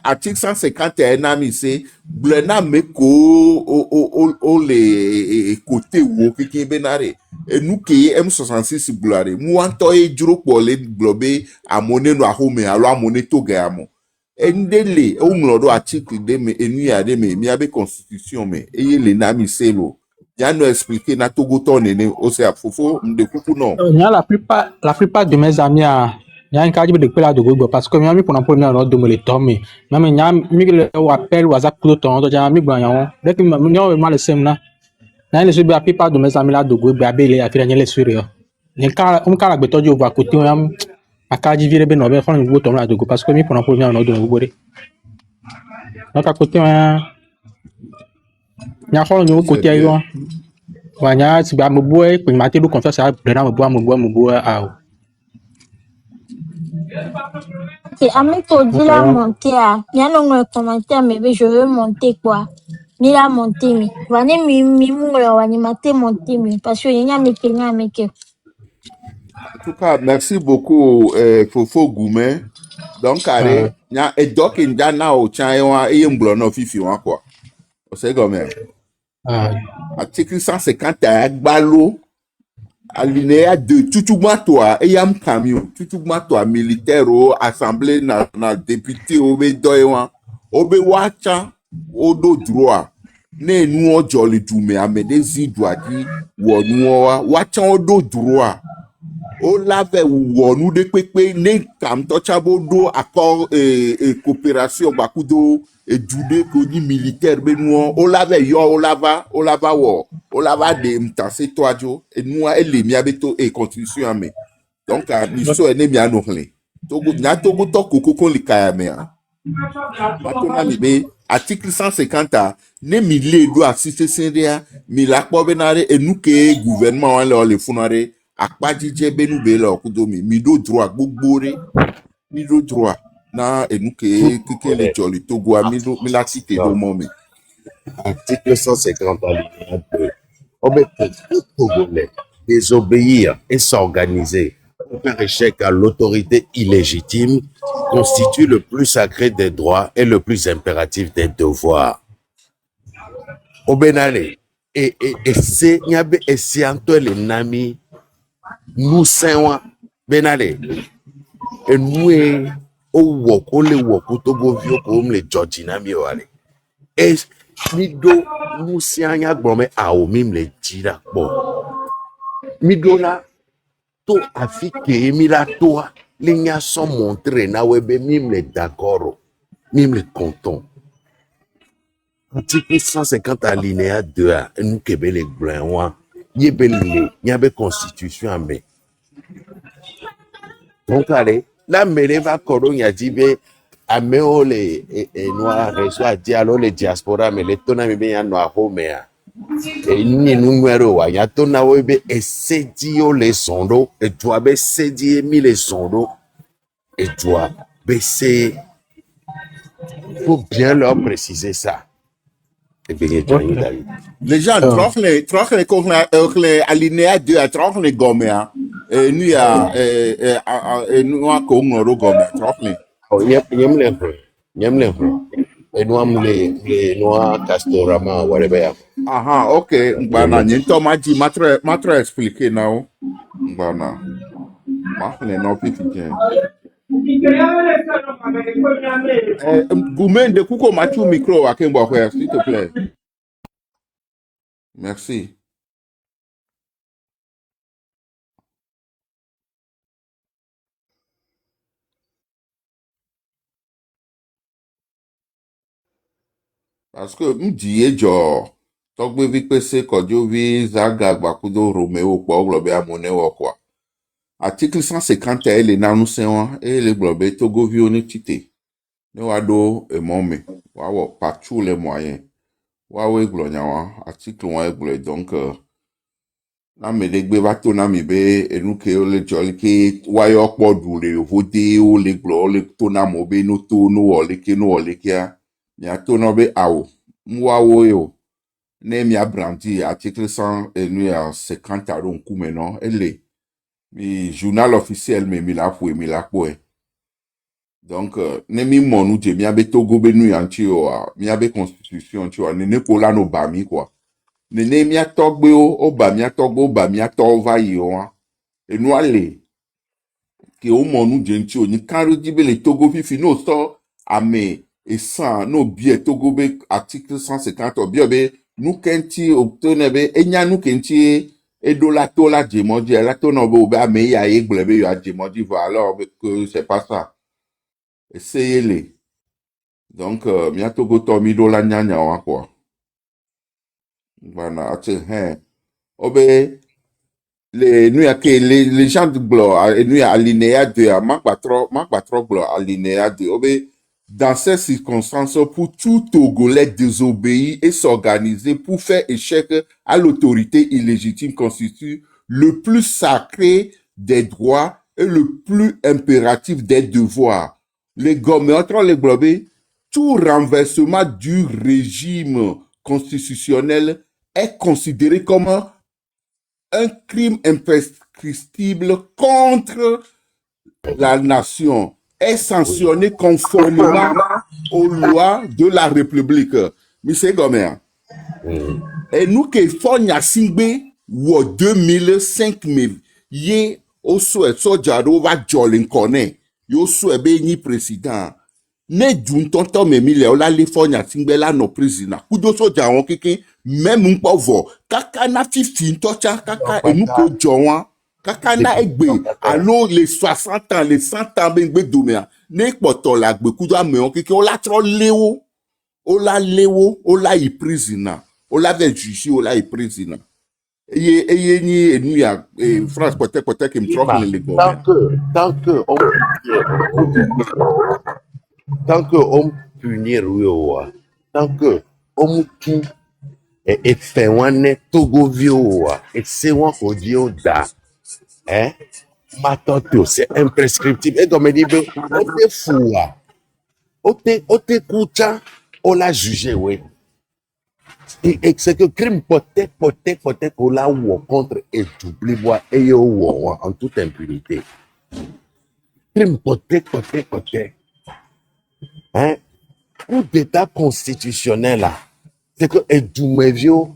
Article 151 na mi se blena me ko o le côté wo kiki benare. Enu ke M66 blare. Mu anto e juro po le globe amone no ahome alo amone to ga amo. Endele o mlodo article de me enu ya de me mi abe constitution me eye le na mi se lo. Ya nous expliquer na Togo ton nene aussi à Fofo de coucou non. Nya la plupart de mes amis a nya un cadre de pela de gogo parce que mi pour na premier no do me le tomber. Même nya mi le o appel WhatsApp pour ton do nya mi gba yan. Dès que mi no ma le sem na. Na le la plupart de mes amis là de gogo be abele afira nya le sur. Ni ka la gbe tojo va côté yam akaji vire be no be fon go tom la de gogo parce que mi pour na premier no do me gogo. Donc à côté nya fon no côté ayo. Wanya si ba mo boy pe ma te do confiance a bre na mo boy a. Ok, amico, dis la montée à. Bien non, le commentaire, mais je veux monter quoi. Ni la montée, mi. Vane mi mungla wani mate monter mi. Parce que y a mi kenya meke. En tout cas, merci beaucoup Fofo Goumen. Donc allez, nya e doc inda na o chan wa e mblo no fifi wa quoi. C'est comme ça. Article 150 a gbalo alinéa 2 tutugmato e yam camion tutugmato militaire o assemblée nationale député o be doyewa o be wacha o do droit ne nu o jolly dume amede zidwadi wo nu o wacha o do droit o lave wo nu de pepe ne kam touchable do accord coopération bakudo et jude ko ni militaire be nu o lave yo o lava de mtase toajo et nous ele mi abeto e constitution ame donc a biso ene mi anohle togo na togo to kokoko likaya me a batona libe article 150 ne mi le do asise dia mi la kpɔ bena ɖe enu ke gouvernement wa le wɔ funa ɖe akpadzidze benu be le okudo mi do droit gbogbo ɖe mi do droit na enu ke keke le dzɔ le Togoa mi la cite do mɔ me. Article 150 alinéa 2. On peut tout Togolais désobéir et s'organiser pour faire échec à l'autorité illégitime constitue le plus sacré des droits et le plus impératif des devoirs. Au Benale, et c'est nyabe et c'est Antoine Nami nous saint Benale et nous au wok o le wok o Togo vio ko le Georgie Nami wale et mido nous sianya gbome a o mim le dira bo mido la to afike mi la toa les nya sont montrés na webe mim le d'accord mim le content. Article 150 alinéa 2 a nous kebe le glanwa yebele nyabe constitution mais donc allez la mele va kodo nya dibe ameo le noa reso a dia lo le diaspora me le tona me be ya no a homea e ni numero wa ya tona webe esedio le sondo e toi be sedie mi le sondo et toi be c'est faut bien leur préciser ça. Et bien Okay. Les gens trochle kokle alinéa 2 a trochle gomea nu ya nu a ko ngoro gomea trochle. oh yem le et nous am le noa castorama whatever ya. Aha, okay, mbana nyento maji matra expliquer now. Mbana. Ma no pifike. Goumen de kuko machu micro à Kembo, s'il te plaît. Merci. Parce que m'die jo togbe vi pese kodio vi zaga gbakudo Romeo kwa oglobe amone quoi. Article 150 elle est nanu sewa et le globe Togo vi oni tite. Ne wado e mome. Wawo par tous les moyens. Wawe glonyawa article 1 glo donc na me de gbe bato na mi be enuke o le jolly ke wayo podu le hode o le glo le to na mo be no to no o le ke a mi ato no be awo mwawo yo ne mi abrandi article 100 et nous à 50 à ron kume non ele mi journal officiel me mi la po donc ne mi monu je mi abe Togo be nu yanchi o mi abe constitution tu o ne ko la no ba mi quoi nene mia togbe o ba mia togbe o ba mia to va yi o enu ale ke o monu jenti o ni karo dibe le Togo fifi no so ame e san no bie Togo be article 150 o bie be nu kenti obtene be enya nu kenti e do la to la jemoji la to no be o be ame ya e gble be yo jemoji va alors que c'est pas ça essayez-le donc mia Togo to mi do la nyanya wa quoi voilà ate obe les gens de gloire nous alinéa 2 ma patro gloire alinéa 2 obe dans ces circonstances pour tout Togolais désobéir et s'organiser pour faire échec à l'autorité illégitime constitue le plus sacré des droits et le plus impératif des devoirs. Les gommes entre les globes, tout renversement du régime constitutionnel est considéré comme un crime imprescriptible contre la nation, est sanctionné conformément aux lois de la République. Monsieur Gomer, et nous qui faisons Singbe ou 2005 yé au souhait Sojaro va jolin connaît, yo souhait ni président. Ne dun tonton me mi le ola le fonya singbe la no président kudo soja won keke même npovo kaka na fifi tocha kaka enu ko jowan kaka na egbe alo les 60 ans les 100 ans ben gbe domea ne poto la gbe kudo ame won keke ola tro lewo ola i président ola ve juge ola i président eye ni enu ya France peut-être que me trompe le go Tant que on punir oui tant que omutu efe wane togovio ese wan ko di o da matoto c'est imprescriptible et comme dit be o te fua o te kucha o la juger oui et c'est que crime peut-être qu'on l'a ou contre et doublé bois et ou en toute impunité crime peut-être coup d'état constitutionnel là c'est que et Doumevio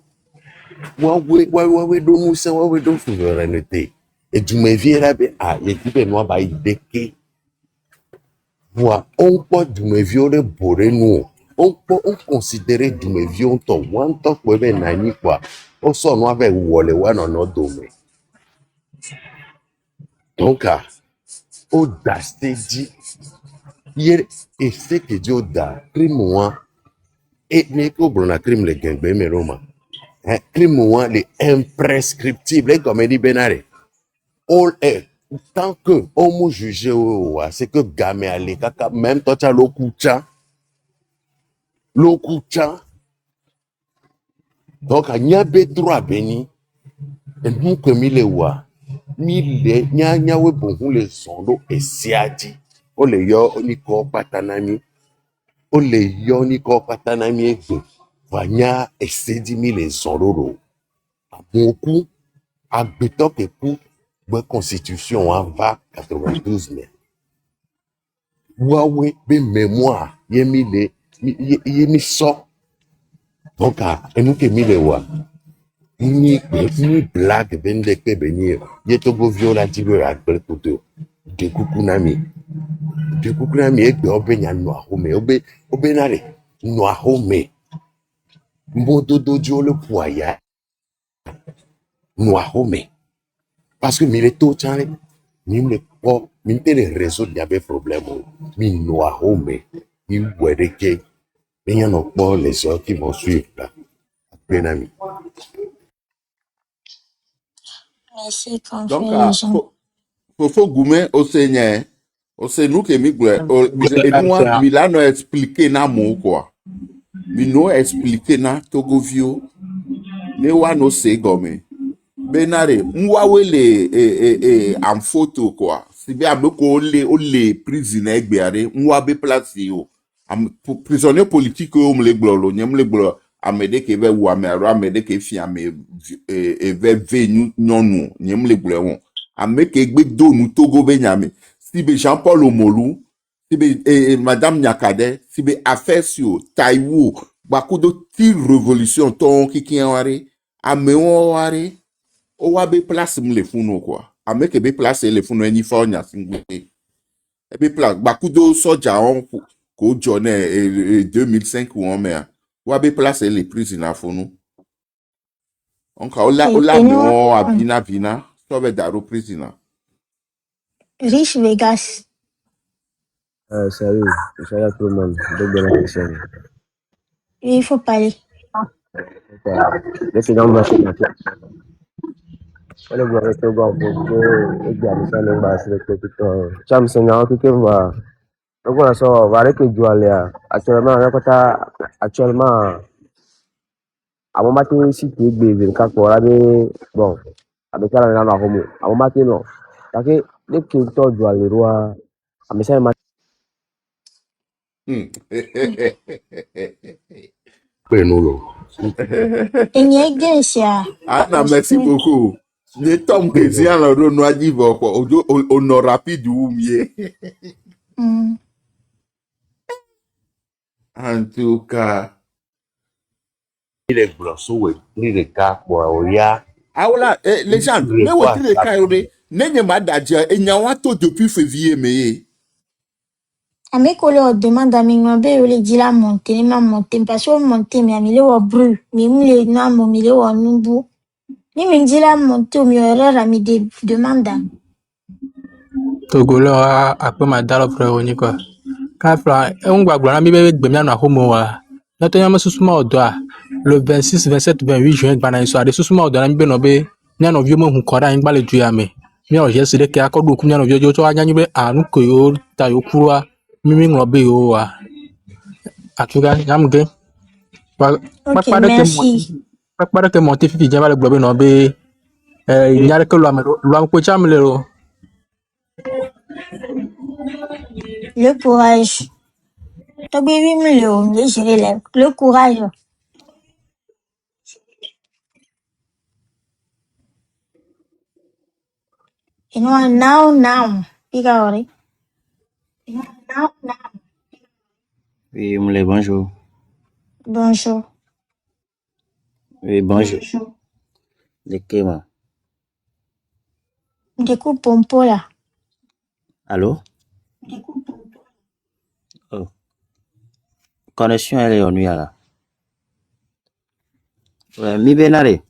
ouais donc c'est ouais donc souveraineté et Doumevio là ben l'équipe noire va y déquer voilà on peut Doumevio de bourrer nous on considérer Doumevio to one talk we nani quoi on sort nous avec wole one on notre domaine donc audacité dit hier et c'est que Dieu da crime moi et mais que bon la crime le gang mais Roma crime moi les imprescriptible comme dit Benare all est tant que on m'a jugé c'est que gamé aller kaka même toi tu as l'okucha donc a nyabe droit beni et nous que mille wa mille nya we bon le sondo et siadi o le yo ni ko patanami o le yo ni ko patanami egbe vanya esedi mille sondo beaucoup agbeto ke pour bonne constitution en va 92 mais Huawei be mémoire yemile yemi so donc et nous que mille wa ni blague bende ke benir yetogo viola tibe akbel koto de kukunami egbe obe nya no ahome obe nare no ahome mbododo jo le poya no ahome parce que mille to chane ni le po mi te le résoudre y avait problème mi no ahome mi wedeke mais y en a pas les gens qui vont suivre là benami. Merci, Donc, confrère Jean. faut goumer au Seigneur. Au Seigneur qui migle. Et nous, C'est Milano expliqué na mo quoi. Mino expliqué na Togovio. Ne wa no se gome. Benare, mwawe le en photo quoi. Si bien ameko le prisonnier egbeare, mwabe place yo. Am prisonnier politique o mle glolo, nyem le glolo. Amede ke ve ou amero, amede ke fi ame ve venu nyonu, nyem le glolo. Ameke egbe do nou Togo benyame. Si be Jean-Paul Omolu, si be Madame Nyakade, si be Afesio, Taiwo, bakudo ti révolution ton ki ware, amewo ware. O wa be place me le funo quoi. Ame ke be place le funo ni fa nya singwe. E be place bakudo soja on ko jone 2005 ou on me. Wa be place le prisoner funo. On ka Et ola me nous, on abina so be daro prisoner. Rich Vegas. Salut à tout le monde. Donc, bien la question. Il faut parler. Laissez donc ma chaîne. Wale bwa rete gwa mpoke egya misale mba selekte kito. Cham senga okike mba. Donc on a so vare ke jualia. Actuellement amo mate si ke egbe ka ko rabe bon. Abe kala na homo. Amo mate no. Take de ke to juale roi. Amesha ma Penolo. Et Niegesia. Anna, merci beaucoup. Ne tom que si on le noa di vo quoi. On rapide ou mieux. En tout cas. Il est blossé, il est cas pour oya. Ah voilà, les gens, mais où est le cas n'est pas d'adja et n'y a pas tout depuis février mais. Amekole o demande à mingombe yo le dit la monter, ni ma monter parce que monter mais amile o bru, mais mule na mo mile o nubu. Ni me dit la monter o mi erreur a mi demande. Togolo a pe ma dalo pre oni kwa. Ka fra un gbagbo na mi be gbe mi anu ahomo wa. Na to yama susuma odo a le 26 27 28 juin gba na so ade susuma odo na mi be no be ni anu vi mo hu kora ngba le du ame. Mi o je se de ke akodo ku mi anu vi ojo to anya ni be anu ko yo ta yo kuwa mi nglo be yo wa. Atuga nyam ge. Ok, Kpakpa ɖe ke merci. mɔte fifi dze va le gblɔ be nɔ be nya ɖeke lua kpotsa me le o. Le courage. Tobi le courage. Et non, now. Pigawari. Oui, Moulay, bonjour. Bonjour. Oui, bonjour. De Kéma. Découpe pompo là. Allô? Oh. Connexion, elle est en nuit là. Ouais, mi benare.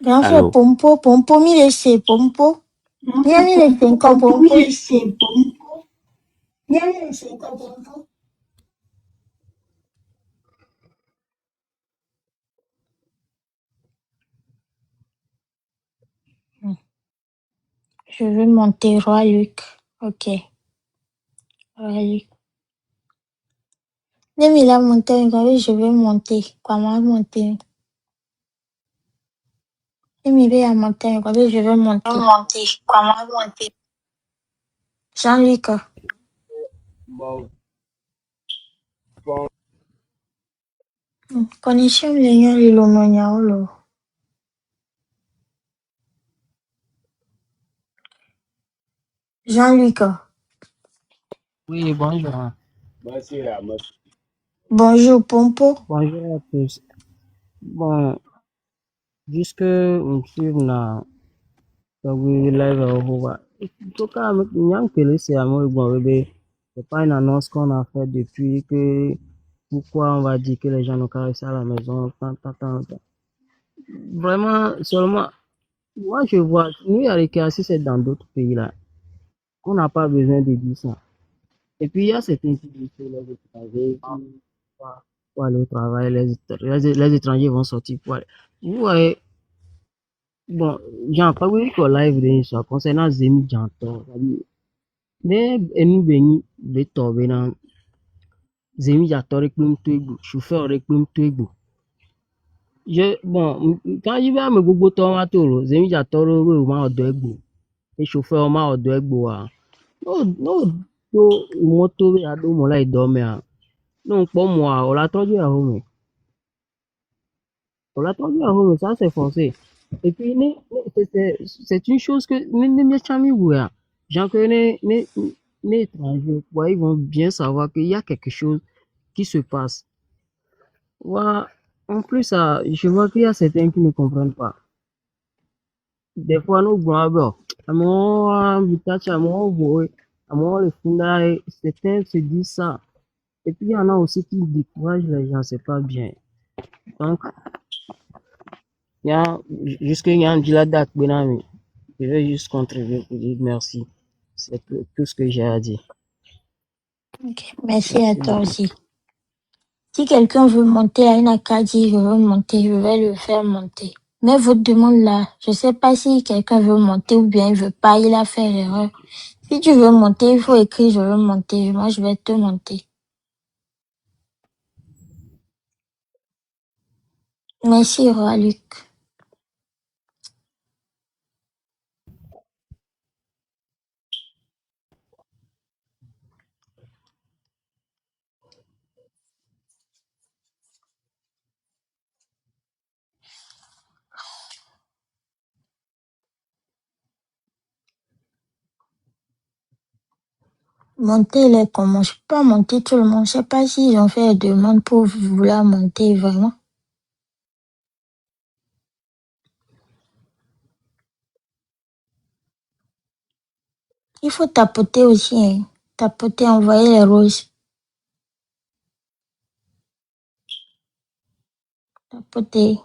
Grand frère, Allô? pompo, mi laissé, pompo. Viens mi laissé encore pompo. Je veux monter, Roi Luc. Ok. Roi Luc. Même il a monté, je vais monter. Comment monter? Même il a monté, je vais monter. Comment monter? Jean-Luc. Bon, Connexion lenyo lilononya olo. Jean-Luc. Oui, bonjour. merci là, merci. Bonjour, pompo. Bonjour à tous. Bon, jusque monsieur na tawi live over. En tout cas, nyam kele c'est à moi bon bébé. C'est pas une annonce qu'on a fait depuis que pourquoi on va dire que les gens n'ont qu'à rester à la maison tant. Vraiment, seulement, moi je vois, nous avec si c'est dans d'autres pays là, on n'a pas besoin de dire ça. Et puis il y a certains qui disent que les étrangers qui pour aller au travail, les étrangers vont sortir pour aller. Vous voyez, bon, j'en pas vu que live de ça concernant Zemi Janto. Mais nous béni de tomber dans Zemi Janto avec nous tout chauffeur avec nous tout. Bon, quand je vais à me gogo tomato, Zemi Janto au ma de ego. Et chauffeur ma de ego ah. No, moto ya do mo la idome ah. Non, pour moi, on l'a entendu à home. On l'a entendu à home, ça c'est français. Et puis, c'est une chose que les chami ouya. Gens que les étrangers, ils vont bien savoir qu'il y a quelque chose qui se passe. Ouais. En plus, je vois qu'il y a certains qui ne comprennent pas. Des fois, nous, bon, à moi, le funda, certains se disent ça. Et puis, il y en a aussi qui découragent les gens, c'est pas bien. Donc, jusqu'à y a la date, Benami. Je vais juste contribuer pour dire merci. C'est tout ce que j'ai à dire. Ok, merci à Merci toi beaucoup. aussi. Si quelqu'un veut monter à une Acadie, je veux monter, je vais le faire monter. Mais votre demande là, je sais pas si quelqu'un veut monter ou bien il veut pas, il a fait l'erreur. Si tu veux monter, il faut écrire je veux monter. Moi, je vais te monter. Merci, Roi Luc. Monter les comment? Je peux pas monter tout le monde. Je sais pas s'ils ont fait des demandes pour vouloir monter vraiment. Il faut tapoter aussi, hein. Tapoter, envoyer les roses. Tapoter.